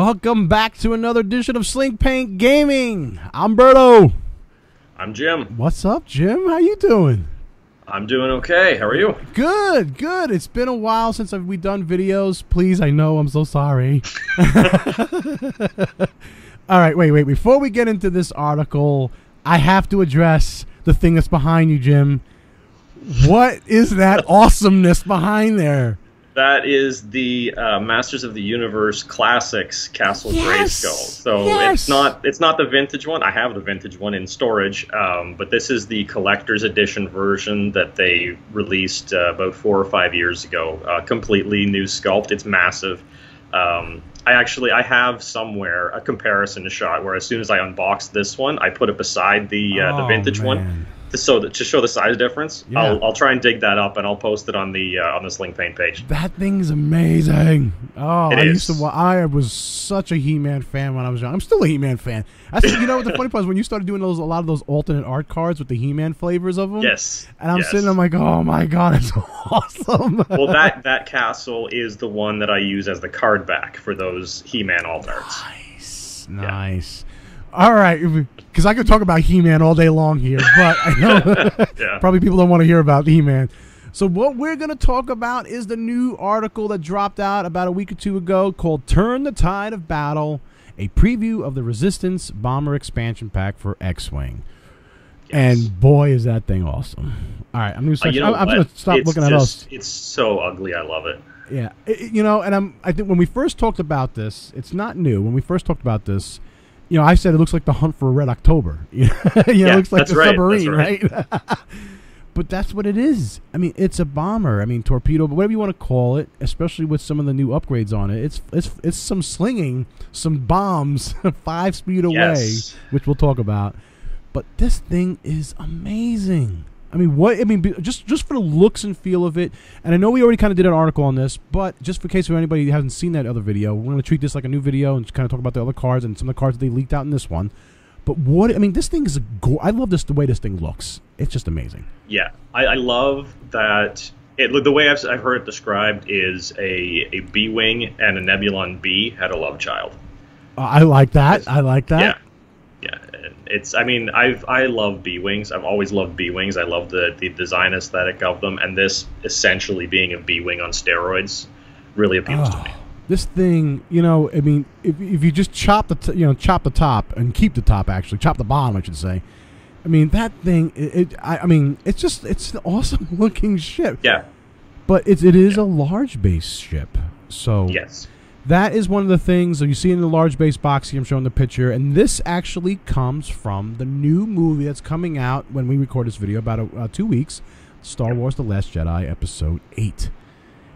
Welcome back to another edition of Sling Paint Gaming. I'm Berto. I'm Jim. What's up, Jim? How you doing? I'm doing okay. How are you? Good, good. It's been a while since we've done videos. Please, I know. I'm so sorry. All right, wait. Before we get into this article, I have to address the thing that's behind you, Jim. What is that awesomeness behind there? That is the Masters of the Universe Classics Castle Grayskull. So it's not the vintage one. I have the vintage one in storage, but this is the collector's edition version that they released about 4 or 5 years ago. Completely new sculpt. It's massive. I have somewhere a comparison shot where as soon as I unboxed this one, I put it beside the vintage one. To show the size difference. Yeah. I'll try and dig that up and I'll post it on the Sling Paint page. That thing's amazing. Oh, I was such a He-Man fan when I was young. I'm still a He-Man fan. You know what the funny part is when you started doing a lot of those alternate art cards with the He-Man flavors of them. Yes. And I'm sitting there like, oh my god, it's awesome. Well, that castle is the one that I use as the card back for those He-Man alt arts. Nice. All right, because I could talk about He-Man all day long here, but I know probably people don't want to hear about He-Man. So what we're going to talk about is the new article that dropped out about a week or two ago called Turn the Tide of Battle, a preview of the Resistance Bomber expansion pack for X-Wing. Yes. And boy, is that thing awesome. All right, I'm going to stop looking at us. It's so ugly. I love it. Yeah, and I think when we first talked about this, it's not new. When we first talked about this, I said it looks like the Hunt for Red October. It looks like the submarine, right? But that's what it is. I mean, it's a bomber. I mean, torpedo, but whatever you want to call it, especially with some of the new upgrades on it. It's some slinging, some bombs 5 speed away, which we'll talk about. But this thing is amazing. Just for the looks and feel of it, and I know we already kind of did an article on this, but just for case of anybody who hasn't seen that other video, we're going to treat this like a new video and kind of talk about the other cards and some of the cards that they leaked out in this one. But this thing is I love the way this thing looks. It's just amazing. Yeah, I love that. The way I've heard it described is a B-wing and a Nebulon B had a love child. I like that. Yeah. I love B-Wings. I've always loved B-Wings. I love the design aesthetic of them, and this essentially being a B-Wing on steroids really appeals to me. This thing, if you just chop the top and keep the top, actually chop the bottom, I should say. That thing, it's an awesome looking ship. Yeah, but it is a large base ship. So yes. That is one of the things that you see in the large base box here. I'm showing the picture, and this actually comes from the new movie that's coming out when we record this video about 2 weeks, Star Wars The Last Jedi Episode 8.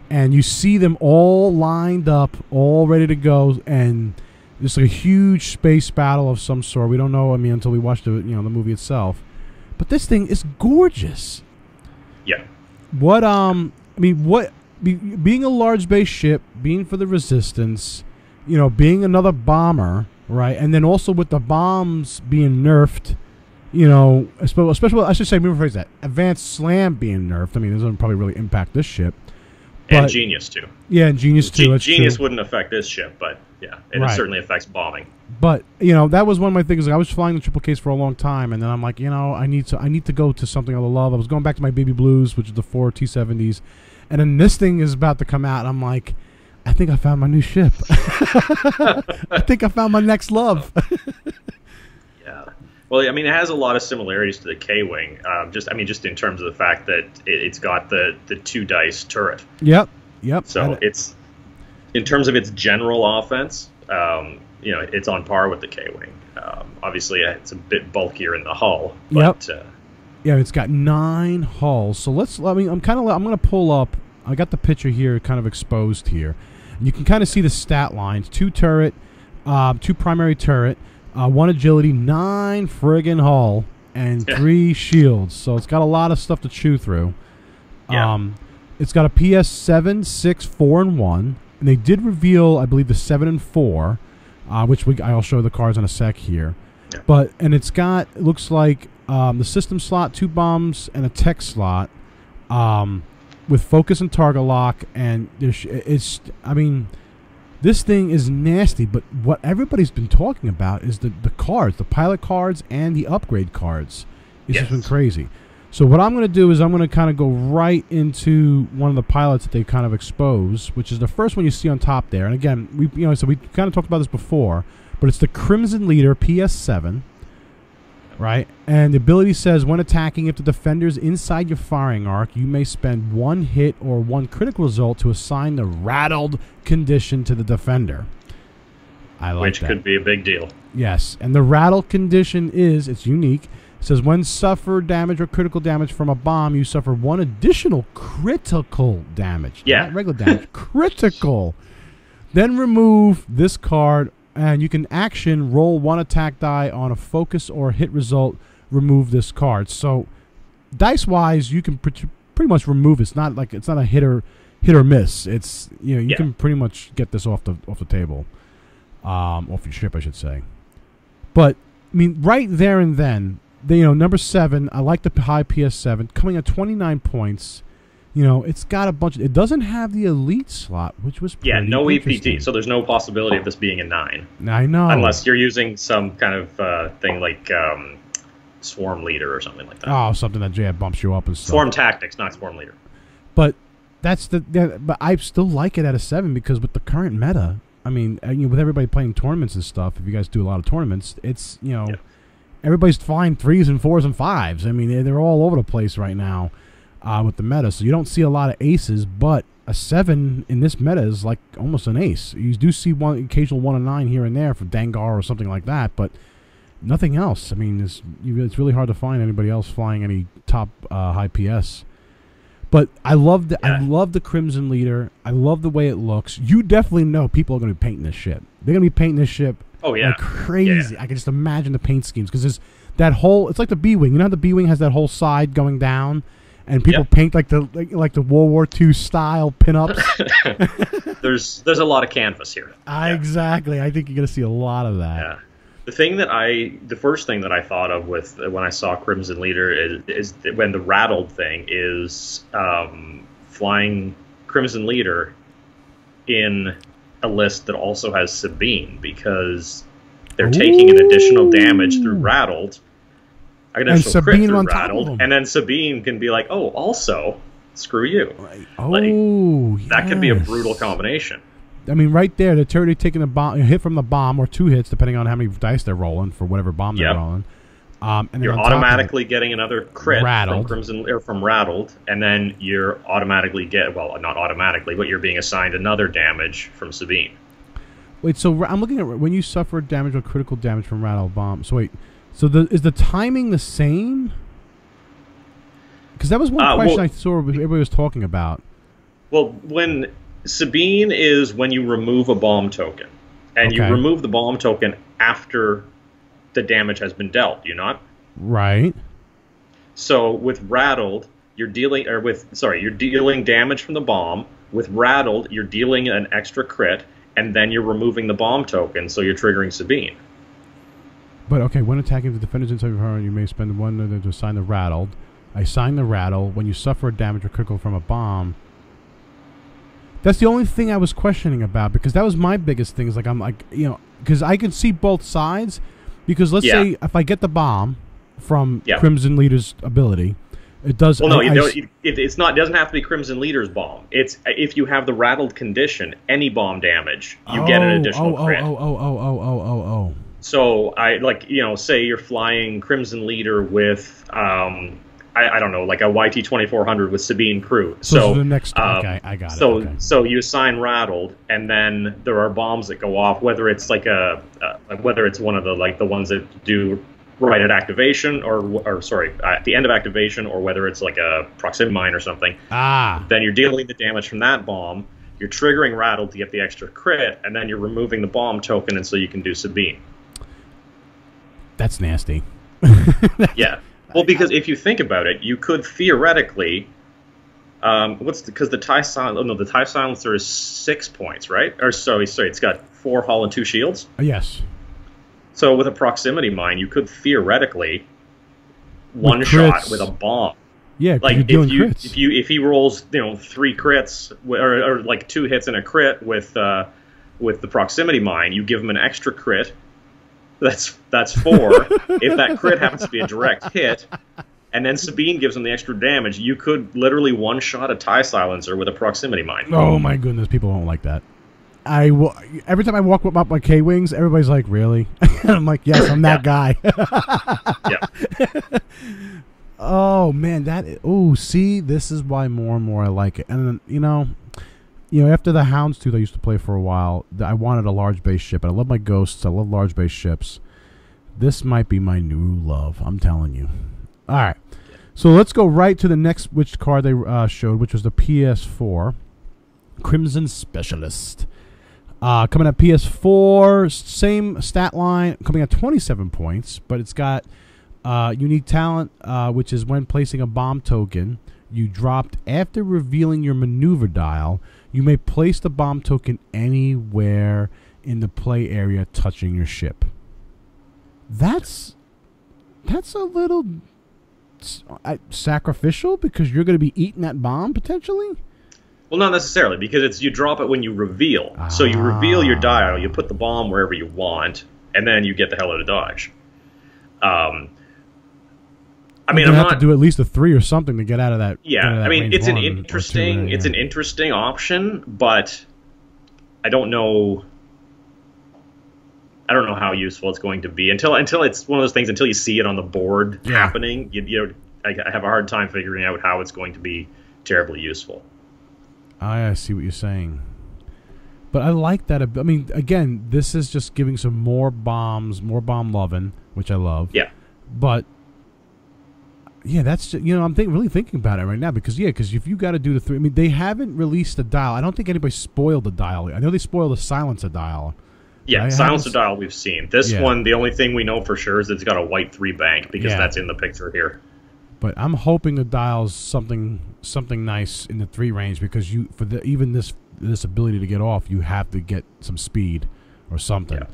And you see them all lined up, all ready to go, and it's like a huge space battle of some sort. We don't know, until we watch the movie itself. But this thing is gorgeous. Yeah. Being a large base ship, being for the Resistance, being another bomber, right? And then also with the bombs being nerfed, especially, I should say, rephrase that, Advanced Slam being nerfed. This doesn't probably really impact this ship. And Genius, too. Yeah, and Genius, too. Genius wouldn't affect this ship, but, yeah, it certainly affects bombing. But, that was one of my things. I was flying the triple case for a long time, and then I'm like, I need to go to something I love. I was going back to my Baby Blues, which is the 4 T-70s. And then this thing is about to come out, and I'm like, I think I found my new ship. I think I found my next love. Yeah. Well, it has a lot of similarities to the K-Wing. Just in terms of the fact that it's got the 2 dice turret. Yep. So it's, in terms of its general offense, it's on par with the K-Wing. Obviously, it's a bit bulkier in the hull. But, yeah, it's got 9 hulls. So I'm going to pull up. I got the picture here kind of exposed here. And you can kind of see the stat lines. 2 turret, 2 primary turret, 1 agility, 9 friggin' hull, and 3 shields. So it's got a lot of stuff to chew through. Yeah. It's got a PS 7, 6, 4, and 1. And they did reveal, I believe, the 7 and 4, which I'll show the cards in a sec here. Yeah. It's got, it looks like, the system slot, 2 bombs, and a tech slot, with focus and target lock, and This thing is nasty, but what everybody's been talking about is the cards, the pilot cards and the upgrade cards. It's just been crazy. So what I'm going to do is I'm going to kind of go right into one of the pilots that they kind of expose, which is the first one you see on top there. And again, we kind of talked about this before, but it's the Crimson Leader PS7, right? And the ability says when attacking, if the defender's inside your firing arc, you may spend 1 hit or 1 critical result to assign the rattled condition to the defender. I like that. Which could be a big deal. Yes, and the rattle condition it's unique. It says when suffer damage or critical damage from a bomb, you suffer 1 additional critical damage. Yeah. Not regular damage, critical. Then remove this card, and you can action roll 1 attack die on a focus or hit result, remove this card. So dice-wise, you can pretty much remove it. It's not a hit or miss. It's you can pretty much get this off the table. Off your ship, I should say. But I mean, right there and then, number 7. I like the high PS7 coming at 29 points. It's got a bunch. It doesn't have the elite slot, which was pretty no interesting. EPT, so there's no possibility of this being a 9. I know, unless you're using some kind of thing like Swarm Leader or something like that. Oh, something that bumps you up and stuff. Swarm Tactics, not Swarm Leader. But but I still like it at a 7 because with the current meta, I mean, with everybody playing tournaments and stuff, if you guys do a lot of tournaments, it's everybody's flying 3s and 4s and 5s. I mean, they're all over the place right now with the meta, so you don't see a lot of aces. But a 7 in this meta is like almost an ace. You do see one occasional 1 and 9 here and there for Dengar or something like that, but nothing else. I mean, it's really hard to find anybody else flying any top high PS. But I love the Crimson Leader. I love the way it looks. You definitely know people are going to be painting this ship. They're going to be painting this ship like crazy. I can just imagine the paint schemes because there's that whole. It's like the B-wing. You know how the B-wing has that whole side going down, and people paint like the World War II style pinups. There's a lot of canvas here. Exactly. I think you're going to see a lot of that. Yeah. The first thing that I thought of when I saw Crimson Leader is when the rattled thing is flying Crimson Leader in a list that also has Sabine, because they're taking an additional damage through rattled, an additional crit through rattled, and then Sabine can be like, oh, also screw you. Right. That could be a brutal combination. I mean, right there, they're already taking a hit from the bomb, or 2 hits, depending on how many dice they're rolling for whatever bomb they're rolling. And you're automatically getting another crit from rattled, and then you're automatically not automatically, but you're being assigned another damage from Sabine. Wait, so I'm looking at when you suffer damage or critical damage from rattled bomb. So is the timing the same? Because that was one question I saw everybody was talking about. Well, when Sabine is when you remove a bomb token, and you remove the bomb token after the damage has been dealt. You not? Right. So with rattled, you're dealing damage from the bomb. With rattled, you're dealing an extra crit, and then you're removing the bomb token, so you're triggering Sabine. But when attacking the defenders inside your firing, you may spend 1 to assign the rattled. I assign the rattle when you suffer a damage or critical from a bomb. That's the only thing I was questioning about, because that was my biggest thing. Is because I can see both sides. Because let's say if I get the bomb from Crimson Leader's ability, it does. Well, no, it's not. It doesn't have to be Crimson Leader's bomb. It's if you have the rattled condition, any bomb damage, you get an additional crit. So say you're flying Crimson Leader with I don't know, like a YT-2400 with Sabine crew. So the next, I got it. So you assign rattled, and then there are bombs that go off. Whether it's whether it's one of the ones that do right at activation, or at the end of activation, or whether it's like a proximity mine or something. Then you're dealing the damage from that bomb. You're triggering rattled to get the extra crit, and then you're removing the bomb token, and so you can do Sabine. That's nasty. Yeah. Well, because if you think about it, you could theoretically, because the TIE silencer is 6 points, right? Or sorry, it's got 4 hull and 2 shields. Yes. So with a proximity mine, you could theoretically one shot with a bomb. Yeah, like if he rolls 3 crits or like 2 hits and a crit with with the proximity mine, you give them an extra crit. That's 4. If that crit happens to be a direct hit, and then Sabine gives them the extra damage, you could literally one-shot a TIE silencer with a proximity mine. Oh my goodness, people don't like that. Every time I walk up my K-Wings, everybody's like, really? I'm like, yes, I'm that guy. Yeah. Oh, man, see, this is why more and more I like it. And, you know, after the Houndstooth I used to play for a while, I wanted a large base ship. And I love my Ghosts. I love large base ships. This might be my new love, I'm telling you. All right. So let's go right to the next which card they showed, which was the PS4. Crimson Specialist. Coming at PS4, same stat line, coming at 27 points, but it's got unique talent, which is when placing a bomb token you dropped after revealing your maneuver dial, you may place the bomb token anywhere in the play area touching your ship. That's a little sacrificial because you're going to be eating that bomb potentially? Well, not necessarily, because you drop it when you reveal. So you reveal your dial, you put the bomb wherever you want, and then you get the hell out of dodge. I mean, I'm have to do at least a 3 or something to get out of that. Yeah, I mean, it's an interesting option, but I don't know how useful it's going to be until it's one of those things. Until you see it on the board happening, I have a hard time figuring out how it's going to be terribly useful. I see what you're saying. But I like that. I mean, again, this is just giving some more bombs, more bomb loving, which I love. Yeah. But, yeah, that's just, I'm really thinking about it right now because if you got to do the 3, I mean, they haven't released the dial. I don't think anybody spoiled the dial. I know they spoiled the silencer dial. Yeah, silencer dial we've seen. This one, the only thing we know for sure is it's got a white 3 bank because that's in the picture here. But I'm hoping the dial's something nice in the 3 range because even this ability to get off, you have to get some speed or something. Yeah.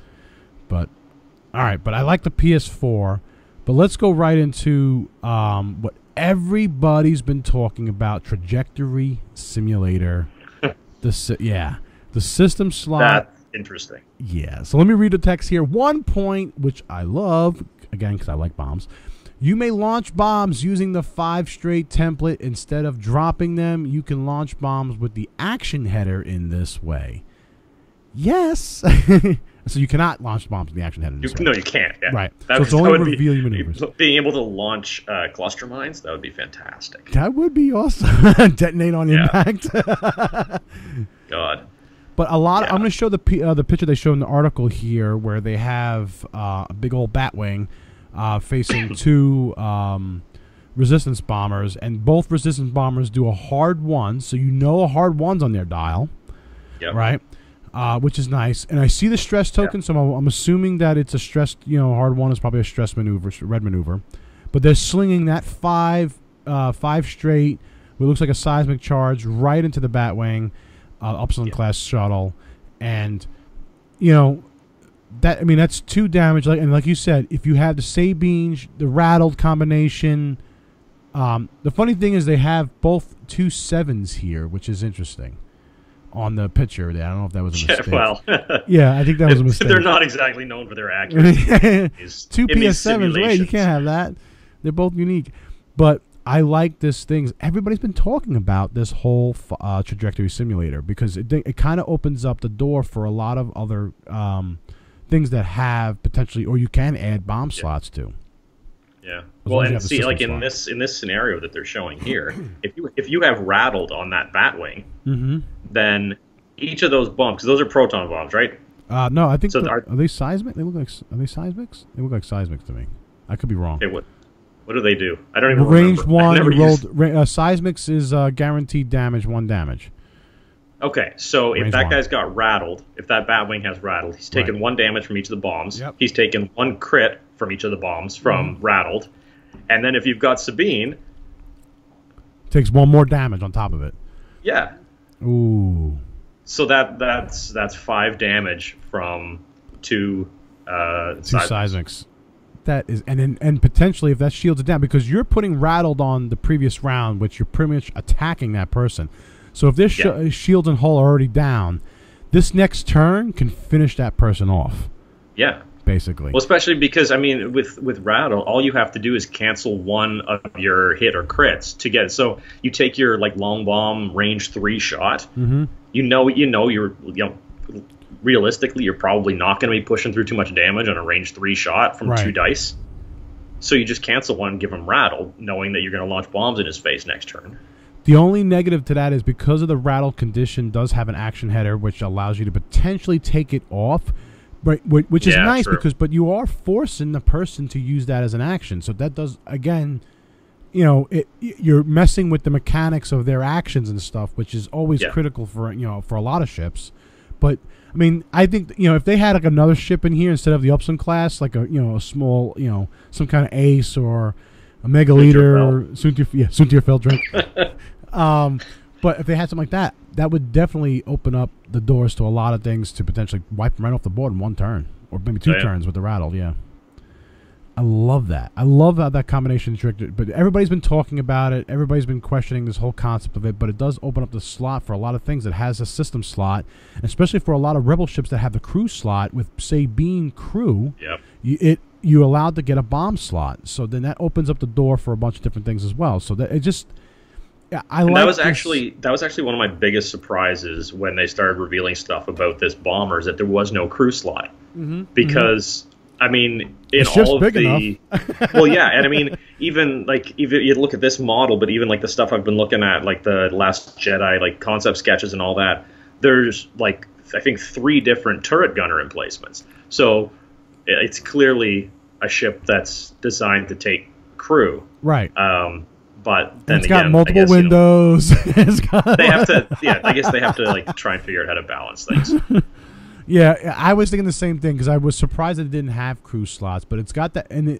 But all right, but I like the PS4. But let's go right into what everybody's been talking about: Trajectory Simulator. The system slot. That's interesting. Yeah. So let me read the text here. 1 point, which I love again because I like bombs. You may launch bombs using the 5 straight template. Instead of dropping them, you can launch bombs with the action header in this way. Yes. So you cannot launch bombs in the action header in this way. No, you can't. Yeah. Right. So it's only reveal your maneuvers. Being able to launch cluster mines, that would be fantastic. That would be awesome. Detonate on impact. God. But a lot. I'm going to show the picture they show in the article here where they have a big old Batwing facing 2 resistance bombers, and both resistance bombers do a hard 1, so a hard 1's on their dial, right? Which is nice. And I see the stress token, so I'm assuming that it's a stressed, hard 1 is probably a stress maneuver, red maneuver. But they're slinging that 5 straight, what looks like a seismic charge, right into the Batwing, Upsilon class shuttle, and that's 2 damage. Like you said, if you have the Sabine, the rattled combination, the funny thing is they have both 2 7s here, which is interesting. On the picture, I don't know if that was a mistake. Well, I think that was a mistake. They're not exactly known for their accuracy. 2 PS7s, right? You can't have that. They're both unique. But I like this thing. Everybody's been talking about this whole trajectory simulator because it kind of opens up the door for a lot of other things that have potentially, or you can add bomb slots to. Yeah. Well, and see, like in this scenario that they're showing here, if you have rattled on that Batwing, then each of those bombs, because those are proton bombs, right? No, I think so. Are they seismic? Are they seismics? They look like seismics to me. I could be wrong. Okay, what do they do? I don't even range remember. 1 rolled. Seismics is guaranteed damage, 1 damage. Okay, so if that guy's got rattled, if that Batwing has rattled, he's taken 1 damage from each of the bombs. Yep. He's taken 1 crit from each of the bombs from rattled. And then if you've got Sabine, takes 1 more damage on top of it. Yeah. Ooh. So that's 5 damage from 2 seismics. That is, and potentially if that shields it down, because you're putting rattled on the previous round, which you're pretty much attacking that person. So if their shields and hull are already down, this next turn can finish that person off. Yeah. Basically. Well, especially because, I mean, with Rattle, all you have to do is cancel one of your hit or crits to get it. So you take your, like, long bomb range 3 shot. Mm-hmm. Realistically, you're probably not going to be pushing through too much damage on a range 3 shot from 2 dice. So you just cancel one and give him Rattle, knowing that you're going to launch bombs in his face next turn. The only negative to that is because of the Rattle condition does have an action header, which allows you to potentially take it off, which is nice but you are forcing the person to use that as an action. So that does, again, you're messing with the mechanics of their actions and stuff, which is always critical for a lot of ships. But I mean, I think if they had like another ship in here instead of the Upson class, like a small some kind of ace or a mega leader, soon to your fell drink. But if they had something like that, that would definitely open up the doors to a lot of things to potentially wipe them right off the board in one turn or maybe 2 turns with the Rattle. Yeah. I love that. I love how that combination is tricked. But everybody's been talking about it. Everybody's been questioning this whole concept of it. But it does open up the slot for a lot of things. It has a system slot, especially for a lot of Rebel ships that have the crew slot. With, say, being crew, you're allowed to get a bomb slot. So then that opens up the door for a bunch of different things as well. So that it just, that was actually one of my biggest surprises when they started revealing stuff about this bomber, is that there was no crew slot. Because I mean, in all of the well, yeah, and I mean, even you look at this model, but even like the stuff I've been looking at, like the Last Jedi, like concept sketches and all that, there's like I think 3 different turret gunner emplacements. So it's clearly a ship that's designed to take crew, right? But then it's got multiple windows. They have to, I guess they have to like try and figure out how to balance things. Yeah, I was thinking the same thing because I was surprised that it didn't have crew slots, but it's got that, and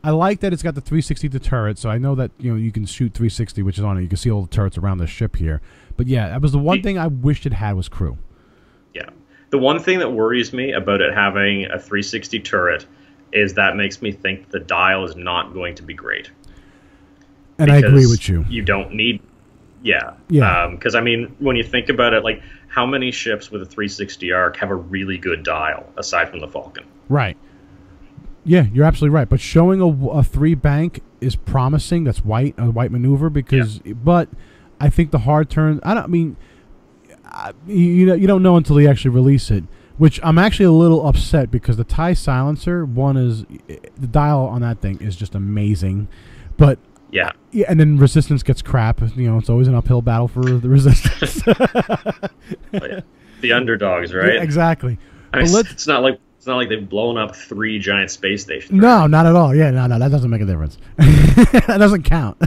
I like that it's got the 360 to turret, so I know that you can shoot 360, which is on it. You can see all the turrets around the ship here. But yeah, that was the one thing I wished it had was crew. Yeah, the one thing that worries me about it having a 360 turret is that makes me think the dial is not going to be great. And I agree with you. You don't need, because I mean, when you think about it, like, how many ships with a 360 arc have a really good dial aside from the Falcon? Right. Yeah, you're absolutely right. But showing a 3 bank is promising. That's a white maneuver but I think the hard turn. You don't know until they actually release it. Which I'm actually a little upset because the TIE silencer the dial on that thing is just amazing, but. Yeah, and then resistance gets crap. It's always an uphill battle for the resistance. The underdogs, right? Yeah, exactly. I mean, it's not like they've blown up 3 giant space stations. No, not at all. Yeah, no, that doesn't make a difference. That doesn't count.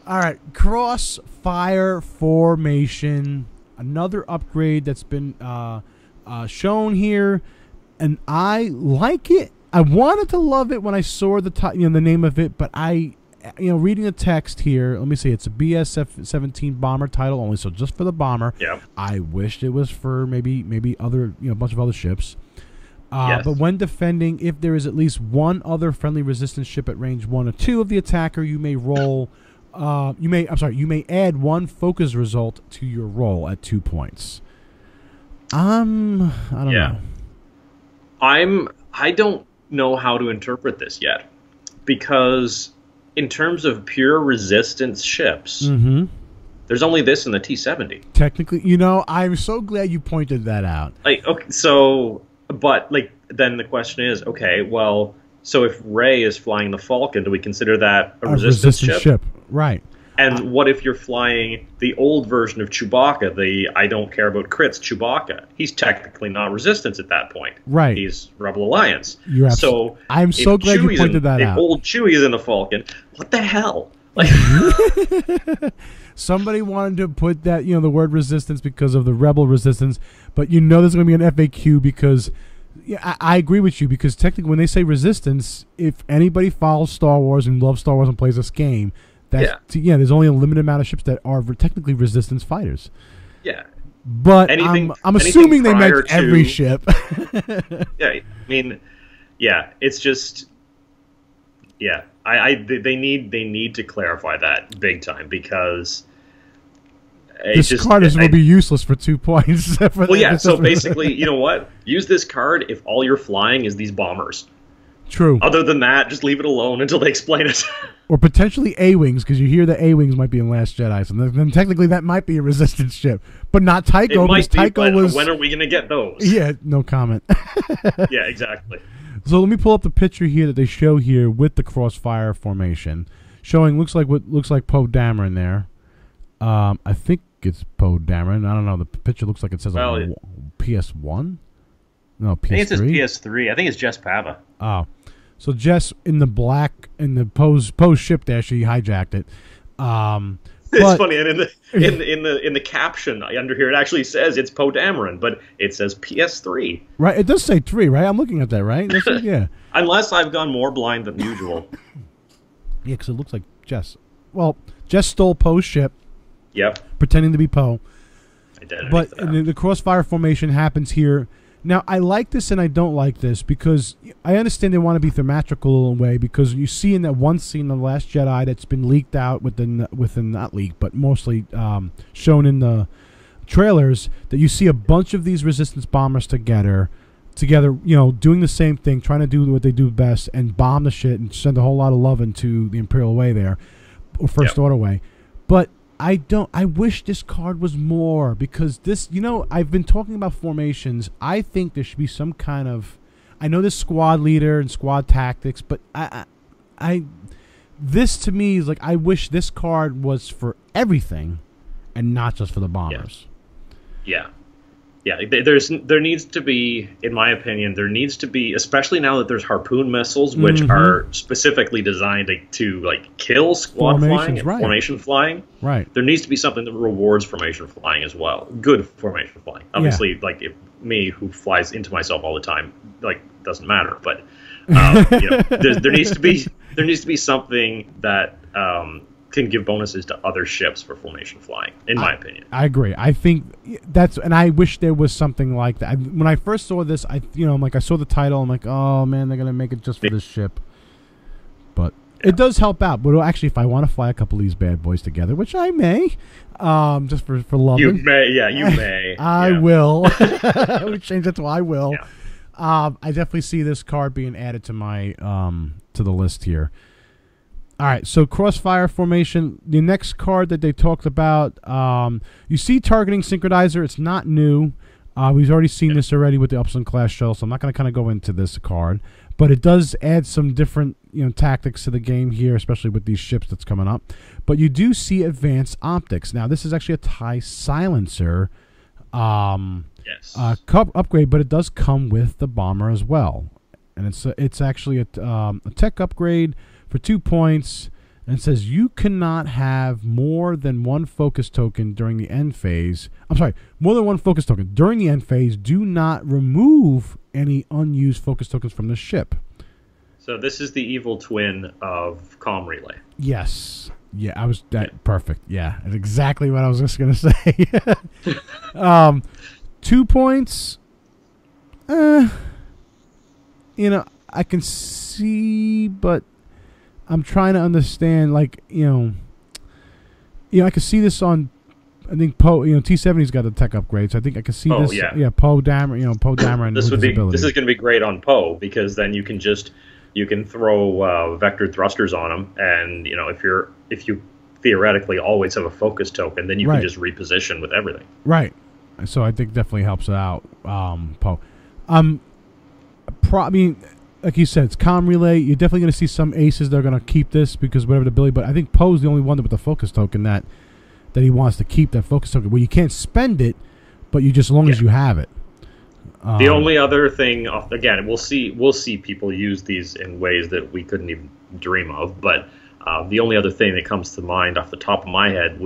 All right, Crossfire formation, another upgrade that's been shown here, and I like it. I wanted to love it when I saw the name of it, but reading the text here, let me see, it's a BSF-17 bomber title only, so just for the bomber. Yeah. I wished it was for maybe other, a bunch of other ships. But when defending, if there is at least one other friendly resistance ship at range 1 or 2 of the attacker, you may roll. You may add 1 focus result to your roll at 2 points. I don't know. I don't know how to interpret this yet, because in terms of pure resistance ships, there's only this in the T-70. Technically, I'm so glad you pointed that out. Like, okay, but then the question is, okay, well, so if Rey is flying the Falcon, do we consider that a resistance ship? Right. And what if you're flying the old version of Chewbacca, the I don't care about crits Chewbacca? He's technically not resistance at that point. Right. He's Rebel Alliance. So I'm so glad you pointed that out. If old Chewie is in the Falcon, what the hell? Somebody wanted to put that, the word resistance because of the Rebel resistance, but there's going to be an FAQ because I agree with you, because technically when they say resistance, if anybody follows Star Wars and loves Star Wars and plays this game, there's only a limited amount of ships that are technically resistance fighters. Yeah. But I'm assuming they meant every ship. It's just they need to clarify that big time, because This card will be useless for 2 points. Well, yeah, so basically, you know what? Use this card if all you're flying is these bombers. True. Other than that, just leave it alone until they explain it. Or potentially A-Wings, because you hear the A-Wings might be in Last Jedi, so then technically that might be a Resistance ship. But not Tycho, because Tycho was... When are we going to get those? Yeah, no comment. Yeah, exactly. So let me pull up the picture here that they show here with the Crossfire formation, showing looks like Poe Dameron there. I think it's Poe Dameron. I don't know. The picture looks like it says PS1. No, PS3. I think it says PS3. I think it's Jess Pava. Oh, so Jess in the black in the Poe's ship there. She hijacked it. It's funny, and in the caption under here, it actually says it's Poe Dameron, but it says PS3. Right, it does say 3, right? I'm looking at that, right? Yeah. Unless I've gone more blind than usual. Yeah, because it looks like Jess. Well, Jess stole Poe's ship. Yep. Pretending to be Poe. I did. But the Crossfire formation happens here. Now, I like this and I don't like this because I understand they want to be theatrical in a way, because you see in that one scene in The Last Jedi that's been leaked out within not leaked, but mostly shown in the trailers, that you see a bunch of these Resistance bombers together, doing the same thing, trying to do what they do best and bomb the shit and send a whole lot of love into the Imperial Way there, or First Order Way. But I wish this card was more, because this, I've been talking about formations. I think there should be some kind of, I know there's squad leader and squad tactics, but this to me is like, I wish this card was for everything and not just for the bombers. Yeah. There needs to be, in my opinion, especially now that there's harpoon missiles, which are specifically designed to kill squad flying and formation flying. Right. There needs to be something that rewards formation flying as well. Good formation flying. Obviously, if me, who flies into myself all the time, doesn't matter. But there needs to be something that can give bonuses to other ships for formation flying, in my opinion. I agree. I think and I wish there was something like that. When I first saw this, I saw the title, I'm like, oh man, they're gonna make it just for this ship. But it does help out. But actually, if I want to fly a couple of these bad boys together, which I may, just for loving. You may. I will. We change it to I will. Yeah. I definitely see this card being added to my to the list here. All right, so Crossfire formation. The next card that they talked about, you see targeting synchronizer. It's not new. We've already seen this already with the Upsilon class shuttle, so I'm not going to kind of go into this card. But it does add some different tactics to the game here, especially with these ships that's coming up. But you do see advanced optics. Now, this is actually a TIE silencer upgrade, but it does come with the bomber as well. And it's actually a tech upgrade for 2 points, and it says you cannot have more than one focus token during the end phase. I'm sorry, more than one focus token during the end phase. Do not remove any unused focus tokens from the ship. So this is the evil twin of comm relay. Yes. Yeah, perfect. Yeah, that's exactly what I was just gonna say. 2 points. I can see, but I'm trying to understand, I can see this on, I think Poe, T-70's got a tech upgrade, so I think I can see this. Yeah, Poe Dameron, Poe Dameron. This is going to be great on Poe, because then you can throw vector thrusters on him, and if you theoretically always have a focus token, then you can just reposition with everything. Right. So I think definitely helps it out, Poe. Like you said, it's comm relay. You're definitely going to see some aces that are going to keep this because whatever the ability. But I think Poe's the only one with the focus token that he wants to keep, that focus token. Well, you can't spend it, but you just as long as you have it. The only other thing, again, we'll see people use these in ways that we couldn't even dream of. But the only other thing that comes to mind off the top of my head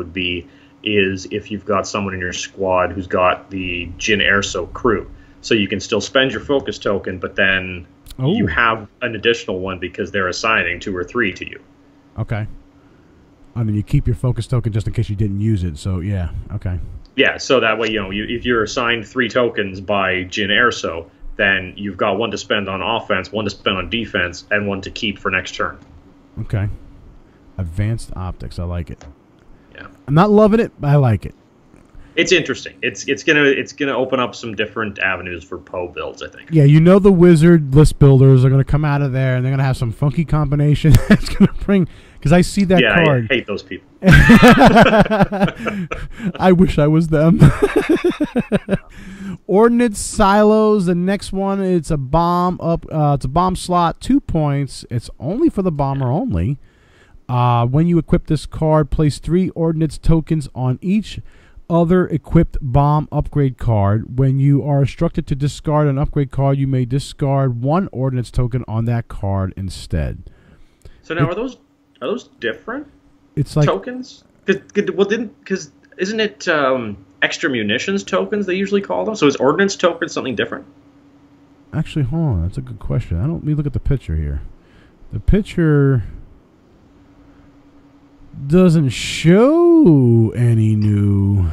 is if you've got someone in your squad who's got the Jyn Erso crew, so you can still spend your focus token, but then you have an additional one because they're assigning 2 or 3 to you. Okay. I mean, you keep your focus token just in case you didn't use it. So yeah, okay. Yeah, so that way, if you're assigned 3 tokens by Jyn Erso, then you've got 1 to spend on offense, 1 to spend on defense, and 1 to keep for next turn. Okay. Advanced optics, I like it. Yeah. I'm not loving it, but I like it. It's interesting. It's gonna open up some different avenues for Poe builds, I think. Yeah, you know the wizard list builders are gonna come out of there and they're gonna have some funky combination that's gonna bring. Because I see that card. I hate those people. I wish I was them. Ordnance silos. The next one, it's a bomb up. It's a bomb slot, 2 points. It's only for the bomber only. When you equip this card, place 3 ordnance tokens on each other equipped bomb upgrade card. When you are instructed to discard an upgrade card, you may discard 1 ordnance token on that card instead. So now, are those different? It's like tokens. Because isn't it extra munitions tokens they usually call them? So is ordnance tokens something different? Actually, hold on. That's a good question. Let me look at the picture here. The picture doesn't show any new.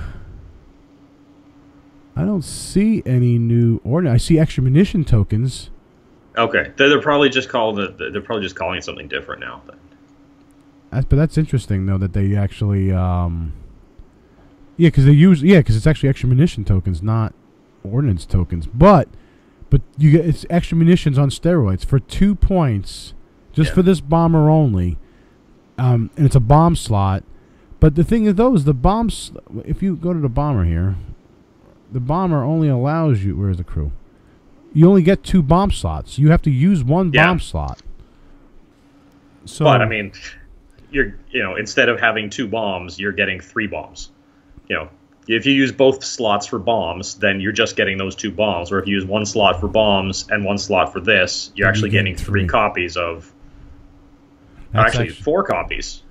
I don't see any new ordnance. I see extra munition tokens. Okay, they're probably just calling it something different now. But that's interesting though that they actually, because it's actually extra munition tokens, not ordnance tokens. But you get it's extra munitions on steroids for 2 points, just for this bomber only, and it's a bomb slot. But the thing is, though, is the bombs. If you go to the bomber here, the bomber only allows you. Where's the crew? You only get 2 bomb slots. You have to use 1 bomb slot. So, but I mean, instead of having 2 bombs, you're getting 3 bombs. If you use both slots for bombs, then you're just getting those 2 bombs. Or if you use 1 slot for bombs and 1 slot for this, you're actually getting 3 copies of. Actually, 4 copies,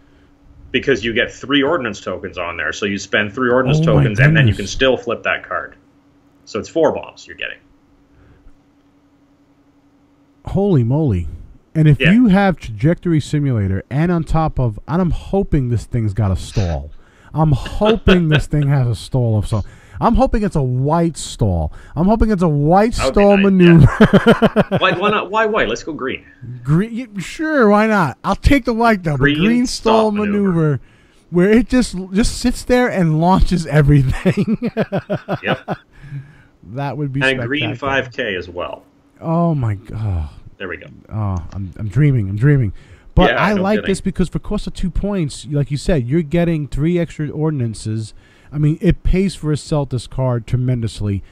because you get 3 ordnance tokens on there. So you spend 3 ordnance tokens, and then you can still flip that card. So it's 4 bombs you're getting. Holy moly. And if you have Trajectory Simulator, and on top of, and I'm hoping this thing's got a stall. I'm hoping this thing has a stall of some. I'm hoping it's a white stall. I'm hoping it's a white stall maneuver. Yeah. Why not? Why white? Let's go green. Green, sure, why not? I'll take the white though. Green stall maneuver, where it just sits there and launches everything. Yep. That would be. And a green 5K as well. Oh my god. There we go. Oh, I'm dreaming. But I like this because for cost of 2 points, like you said, you're getting 3 extra ordinances. I mean, it pays for itself, this card, tremendously.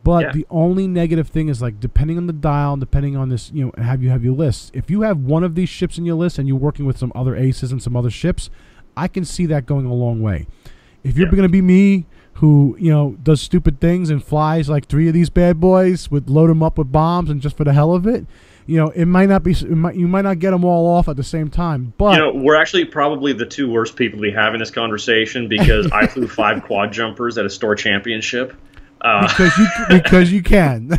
But the only negative thing is, like, depending on the dial, depending on this, have your lists. If you have one of these ships in your list and you're working with some other aces and some other ships, I can see that going a long way. If you're going to be me, who, does stupid things and flies like 3 of these bad boys, load them up with bombs and just for the hell of it, it might not be. You might not get them all off at the same time. But we're actually probably the 2 worst people to have in this conversation, because I flew 5 quad jumpers at a store championship. Because you can.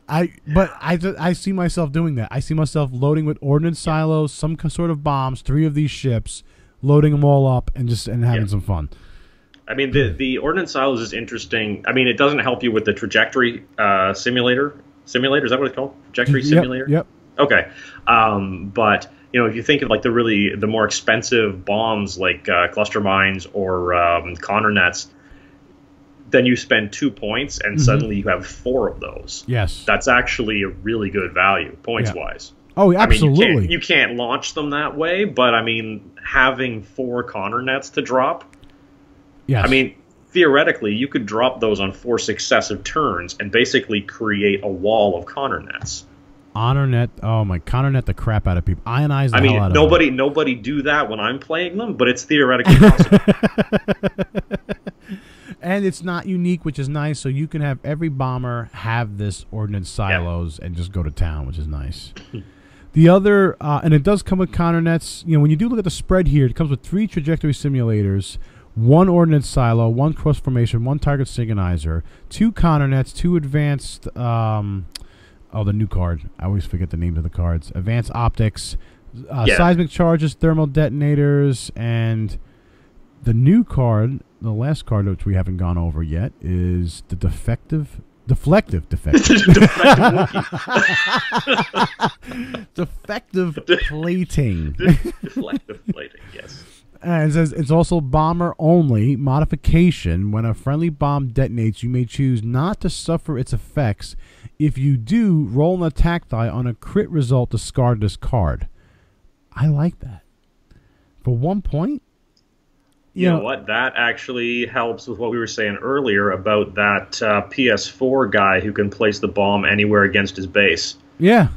I see myself doing that. I see myself loading with ordnance silos, some sort of bombs, 3 of these ships, loading them all up and having some fun. I mean, the ordnance silos is interesting. I mean, it doesn't help you with the trajectory simulator. Simulator, is that what it's called? Trajectory simulator? Yep. Okay. But, if you think of like the more expensive bombs like cluster mines or Connor nets, then you spend 2 points and suddenly you have 4 of those. Yes. That's actually a really good value, points-wise. Oh, absolutely. I mean, you can't launch them that way, but, I mean, having 4 Connor nets to drop... Yes. I mean, theoretically, you could drop those on 4 successive turns and basically create a wall of Connor nets. Honor net, oh my, Connor net the crap out of people. Ionize the hell out of them. Nobody do that when I'm playing them, but it's theoretically possible. And it's not unique, which is nice, so you can have every bomber have this ordnance silos and just go to town, which is nice. The other, and it does come with Connor nets. When you do look at the spread here, it comes with 3 trajectory simulators, 1 ordnance silo, 1 cross formation, 1 target synchronizer, 2 Connor nets, 2 advanced, the new card. I always forget the names of the cards. Advanced optics, seismic charges, thermal detonators, and the new card, the last card which we haven't gone over yet, is the Deflective. Deflective plating. Deflective plating, yes. And it says it's also bomber only modification. When a friendly bomb detonates, you may choose not to suffer its effects. If you do, roll an attack die. On a crit result, discard this card. I like that. For 1 point? You know what? That actually helps with what we were saying earlier about that PS4 guy who can place the bomb anywhere against his base. Yeah.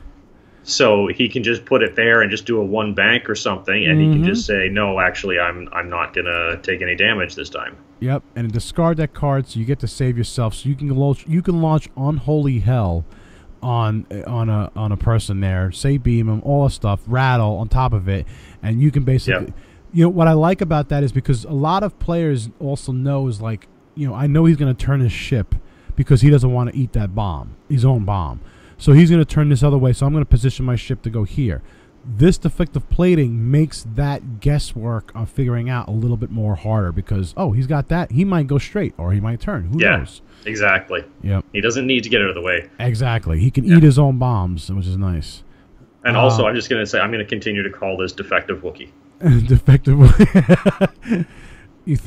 So he can just put it there and just do a one bank or something, and he can just say, no, actually, I'm not going to take any damage this time. Yep, and discard that card so you get to save yourself. So you can launch Unholy Hell on a person there, say beam him, all that stuff, rattle on top of it, and you can basically... Yep. You know, what I like about that is because a lot of players also know is like, you know, I know he's going to turn his ship because he doesn't want to eat that bomb, his own bomb. So he's going to turn this other way, so I'm going to position my ship to go here. This deflective plating makes that guesswork of figuring out a little bit more harder because, oh, he's got that. He might go straight or he might turn. Who knows? Exactly. Yep. He doesn't need to get out of the way. Exactly. He can eat his own bombs, which is nice. And also, I'm just going to say, I'm going to continue to call this Defective Wookiee. Defective.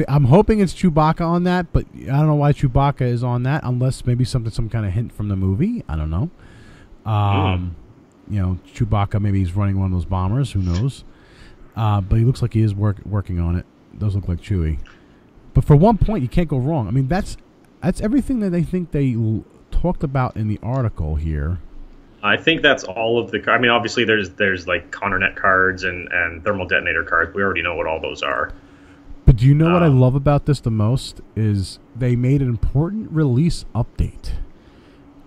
I'm hoping it's Chewbacca on that, but I don't know why Chewbacca is on that, unless maybe some kind of hint from the movie. I don't know. You know, Chewbacca, maybe he's running one of those bombers. Who knows? But he looks like he is working on it. Does look like Chewie. But for 1 point, you can't go wrong. I mean, that's everything that they think they talked about in the article here. I think that's all of the... I mean, obviously, there's like ConnerNet cards and thermal detonator cards. We already know what all those are. But do you know what I love about this the most? Is they made an important release update.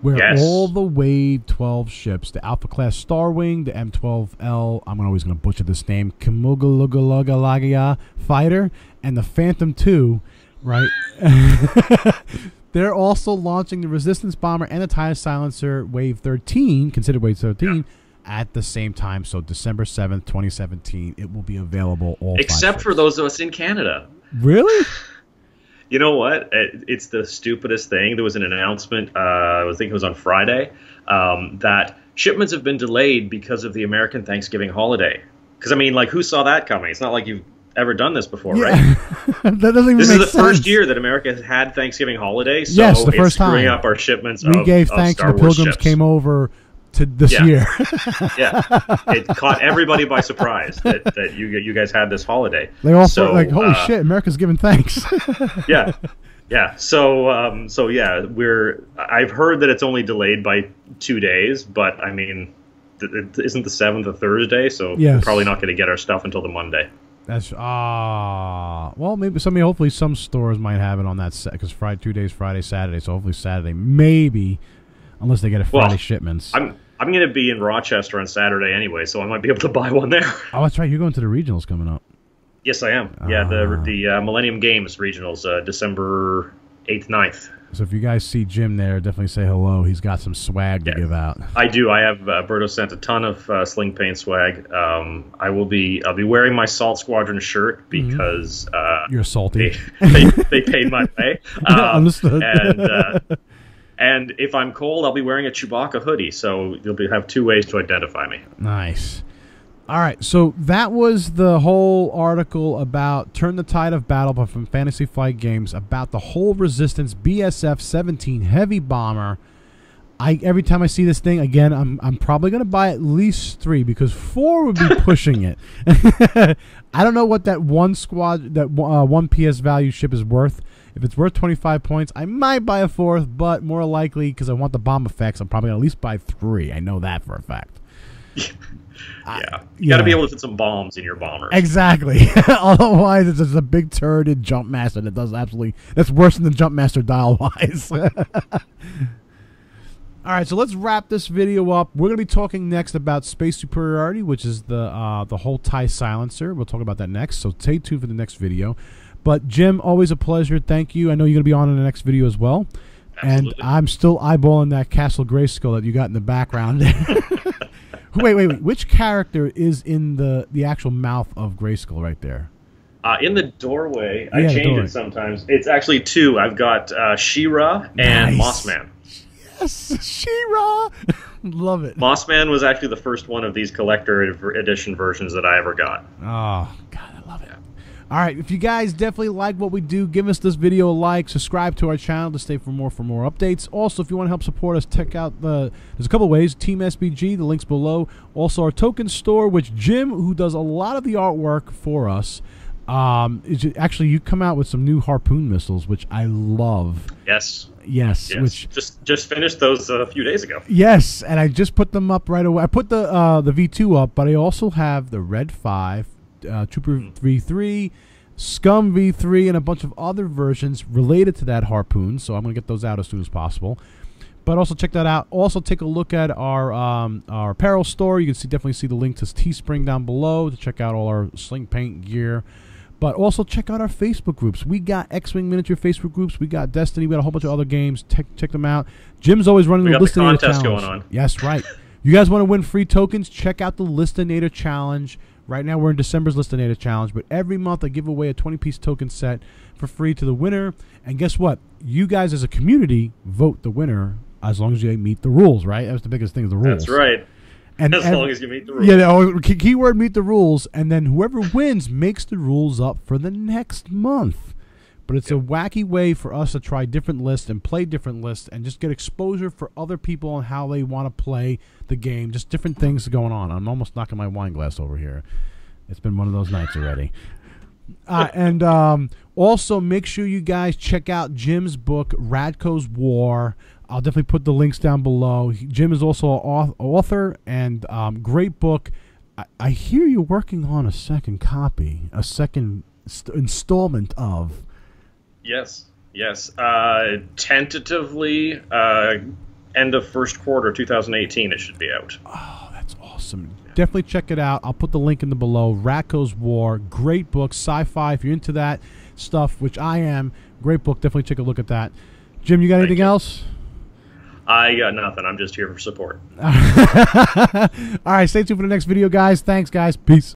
Where all the Wave 12 ships, the Alpha Class Star Wing, the M12L, I'm always going to butcher this name, Kimugalaga fighter, and the Phantom II, right? They're also launching the Resistance Bomber and the TIE Silencer Wave 13, considered Wave 13, at the same time. So December 7th, 2017, it will be available all except for those of us in Canada. Really? You know what? It's the stupidest thing. There was an announcement, I think it was on Friday, that shipments have been delayed because of the American Thanksgiving holiday. Because, I mean, like, who saw that coming? It's not like you've ever done this before, right? That doesn't even This make is the sense. First year that America has had Thanksgiving holiday, so yes, the first it's screwing time. Up our shipments we gave thanks Star to the Pilgrims ships. Came over to this year. It caught everybody by surprise that you guys had this holiday. They all thought, like, holy shit, America's giving thanks. Yeah. So I've heard that it's only delayed by 2 days, but I mean, isn't the 7th a Thursday? So we're probably not going to get our stuff until the Monday. That's well, maybe hopefully some stores might have it on that set because 2 days, Friday, Saturday. So hopefully Saturday, maybe, unless they get a Friday shipments. I'm going to be in Rochester on Saturday anyway, so I might be able to buy one there. Oh, that's right. You're going to the regionals coming up. Yes, I am. Yeah, the Millennium Games regionals, December 8th, 9th. So if you guys see Jim there, definitely say hello. He's got some swag to give out. I do. I have Berto sent a ton of Sling Paint swag. I'll be wearing my Salt Squadron shirt because you're salty. They paid my way. Understood. And if I'm cold, I'll be wearing a Chewbacca hoodie. So you'll have 2 ways to identify me. Nice. All right, so that was the whole article about Turn the Tide of Battle from Fantasy Flight Games about the whole Resistance BSF-17 Heavy Bomber. Every time I see this thing, again, I'm probably going to buy at least 3 because 4 would be pushing it. I don't know what that one PS value ship is worth. If it's worth 25 points, I might buy a 4th, but more likely, because I want the bomb effects, I'm probably going to at least buy 3. I know that for a fact. You got to be able to fit some bombs in your bombers. Exactly. Otherwise, it's just a big turreted Jumpmaster that does that's worse than the Jumpmaster dial-wise. All right, so let's wrap this video up. We're going to be talking next about Space Superiority, which is the whole TIE Silencer. We'll talk about that next, so stay tuned for the next video. But, Jim, always a pleasure. Thank you. I know you're going to be on in the next video as well. Absolutely. And I'm still eyeballing that Castle Grayskull that you got in the background. Wait. Which character is in the actual mouth of Grayskull right there? In the doorway. I change it sometimes. It's actually 2. I've got She-Ra and Mossman. Yes, She-Ra. Love it. Mossman was actually the first one of these collector edition versions that I ever got. Oh, God, I love it. All right, if you guys definitely like what we do, give us this video a like, subscribe to our channel to stay for more updates. Also, if you want to help support us, check out there's a couple ways. Team SPG, the link's below. Also, our token store, which Jim, who does a lot of the artwork for us, actually you come out with some new harpoon missiles, which I love. Yes. Yes. Which just finished those a few days ago. Yes, and I just put them up right away. I put the V2 up, but I also have the Red 5. Trooper V3, Scum V3, and a bunch of other versions related to that harpoon. So I'm going to get those out as soon as possible. But also check that out. Also take a look at our apparel store. You can definitely see the link to Teespring down below to check out all our sling paint gear. But also check out our Facebook groups. We got X-Wing Miniature Facebook groups. We got Destiny. We got a whole bunch of other games. Check them out. Jim's always running the Listinator contest Challenge going on. Yes, right. You guys want to win free tokens? Check out the Listinator Challenge. Right now we're in December's Listinator Challenge, but every month I give away a 20-piece token set for free to the winner. And guess what? You guys as a community vote the winner as long as you meet the rules, right? That's the biggest thing, is the rules. That's right. And as long as you meet the rules. Yeah, keyword meet the rules, and then whoever wins makes the rules up for the next month. But it's a wacky way for us to try different lists and play different lists and just get exposure for other people on how they want to play the game. Just different things going on. I'm almost knocking my wine glass over here. It's been one of those nights already. And also make sure you guys check out Jim's book, Radko's War. I'll definitely put the links down below. Jim is also an author, and great book. I hear you're working on a second copy, a second installment of... Yes. Tentatively, end of first quarter 2018, it should be out. Oh, that's awesome. Yeah. Definitely check it out. I'll put the link in the below. Radko's War, great book, sci-fi. If you're into that stuff, which I am, great book. Definitely take a look at that. Jim, you got anything else? I got nothing. I'm just here for support. All right, stay tuned for the next video, guys. Thanks, guys. Peace.